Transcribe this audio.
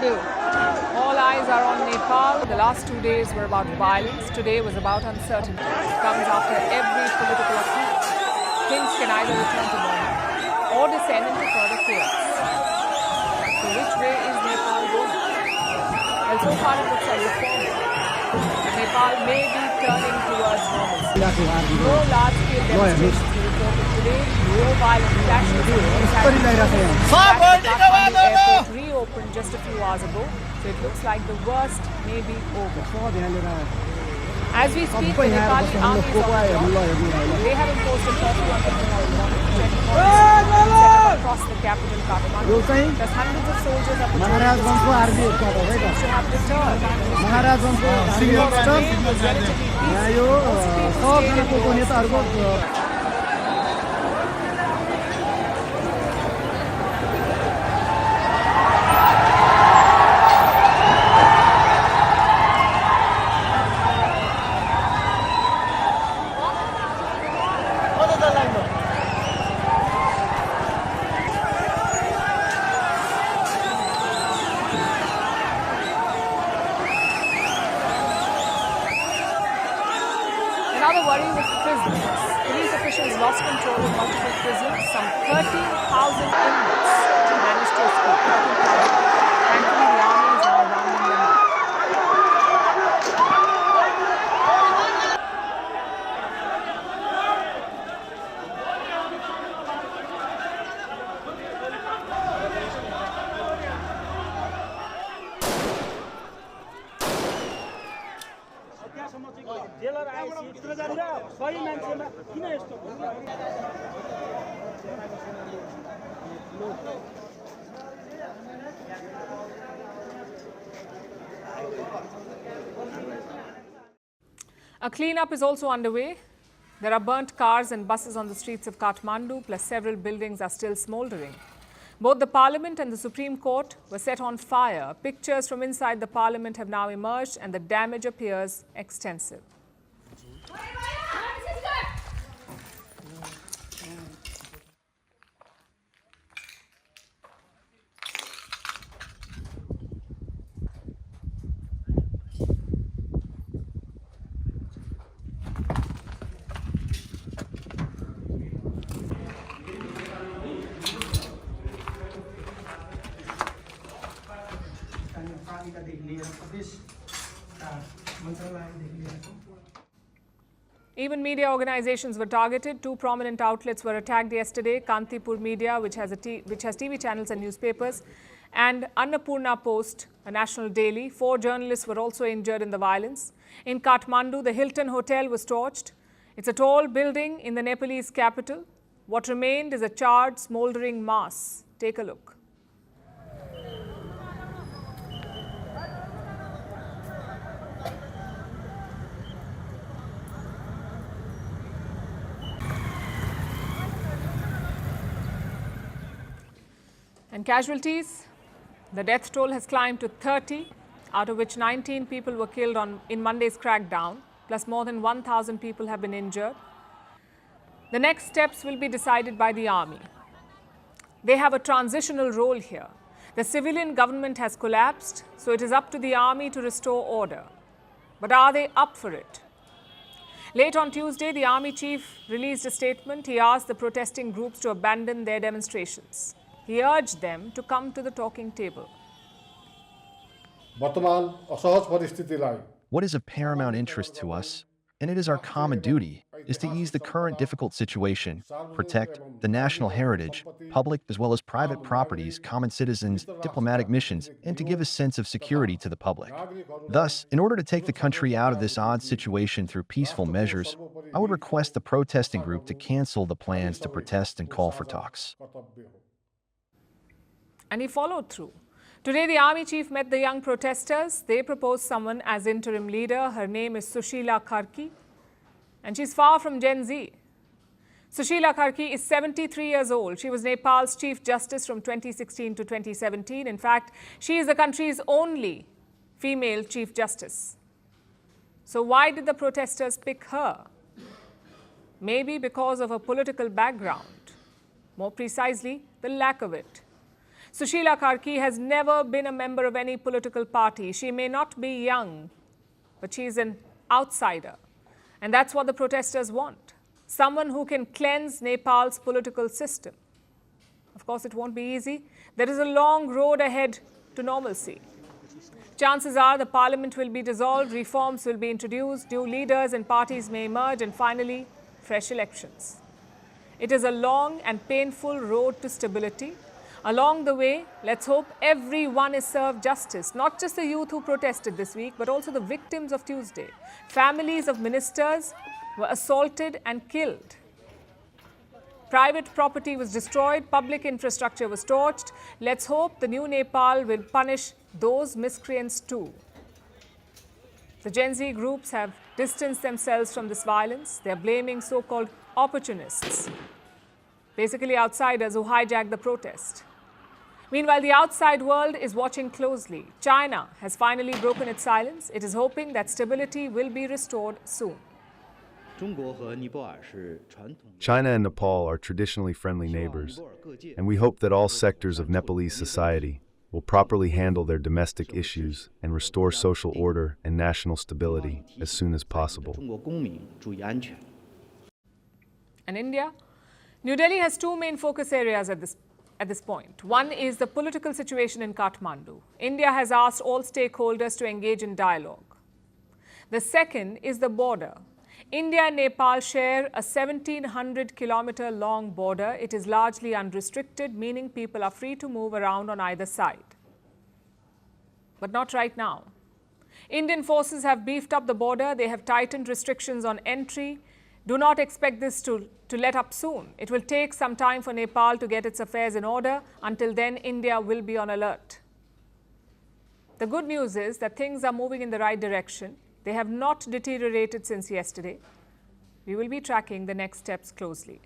Kathmandu. All eyes are on Nepal. The last 2 days were about violence. Today was about uncertainty. It comes after every political upheaval. Things can either return to normal or descend into further chaos. So which way is Nepal going? Well, so far it looks like reform. Nepal may be turning towards normalcy. No large-scale demonstrations were reported today. No violent clashes. Kathmandu airport reopened just a few hours ago, so it looks like the worst may be over. As we speak, the Nepali army is on the job. They have imposed a curfew on checkpoints across the capital, Kathmandu. Thus, hundreds of soldiers are patrolling to have returned. Was relatively peaceful. Another worry was prisons. Police officials lost control of multiple prisons. Some 13,000 inmates managed to escape. 13,000. Thankfully, the army is now rounding them up. A cleanup is also underway. There are burnt cars and buses on the streets of Kathmandu, plus several buildings are still smouldering. Both the Parliament and the Supreme Court were set on fire. Pictures from inside the Parliament have now emerged and the damage appears extensive. Even media organizations were targeted. Two prominent outlets were attacked yesterday: Kantipur Media, which has TV channels and newspapers, and Annapurna Post, a national daily. 4 journalists were also injured in the violence. In Kathmandu, the Hilton Hotel was torched. It's a tall building in the Nepalese capital. What remained is a charred, smoldering mass. Take a look. And casualties, the death toll has climbed to 30, out of which 19 people were killed in Monday's crackdown, plus more than 1,000 people have been injured. The next steps will be decided by the army. They have a transitional role here. The civilian government has collapsed, so it is up to the army to restore order. But are they up for it? Late on Tuesday, the army chief released a statement. He asked the protesting groups to abandon their demonstrations. He urged them to come to the talking table. What is of paramount interest to us, and it is our common duty, is to ease the current difficult situation, protect the national heritage, public as well as private properties, common citizens, diplomatic missions, and to give a sense of security to the public. Thus, in order to take the country out of this odd situation through peaceful measures, I would request the protesting group to cancel the plans to protest and call for talks. And he followed through. Today, the army chief met the young protesters. They proposed someone as interim leader. Her name is Sushila Karki, and she's far from Gen Z. Sushila Karki is 73 years old. She was Nepal's Chief Justice from 2016 to 2017. In fact, she is the country's only female Chief Justice. So why did the protesters pick her? Maybe because of her political background. More precisely, the lack of it. Sushila Karki has never been a member of any political party. She may not be young, but she is an outsider. And that's what the protesters want. Someone who can cleanse Nepal's political system. Of course, it won't be easy. There is a long road ahead to normalcy. Chances are the parliament will be dissolved, reforms will be introduced, new leaders and parties may emerge, and finally, fresh elections. It is a long and painful road to stability. Along the way, let's hope everyone is served justice, not just the youth who protested this week, but also the victims of Tuesday. Families of ministers were assaulted and killed. Private property was destroyed, public infrastructure was torched. Let's hope the new Nepal will punish those miscreants too. The Gen Z groups have distanced themselves from this violence. They are blaming so-called opportunists, basically outsiders who hijacked the protest. Meanwhile, the outside world is watching closely. China has finally broken its silence. It is hoping that stability will be restored soon. China and Nepal are traditionally friendly neighbors, and we hope that all sectors of Nepalese society will properly handle their domestic issues and restore social order and national stability as soon as possible. And India? New Delhi has two main focus areas at this point. One is the political situation in Kathmandu. India has asked all stakeholders to engage in dialogue. The second is the border. India and Nepal share a 1,700-kilometer long border. It is largely unrestricted, meaning people are free to move around on either side. But not right now. Indian forces have beefed up the border. They have tightened restrictions on entry. Do not expect this to let up soon. It will take some time for Nepal to get its affairs in order. Until then, India will be on alert. The good news is that things are moving in the right direction. They have not deteriorated since yesterday. We will be tracking the next steps closely.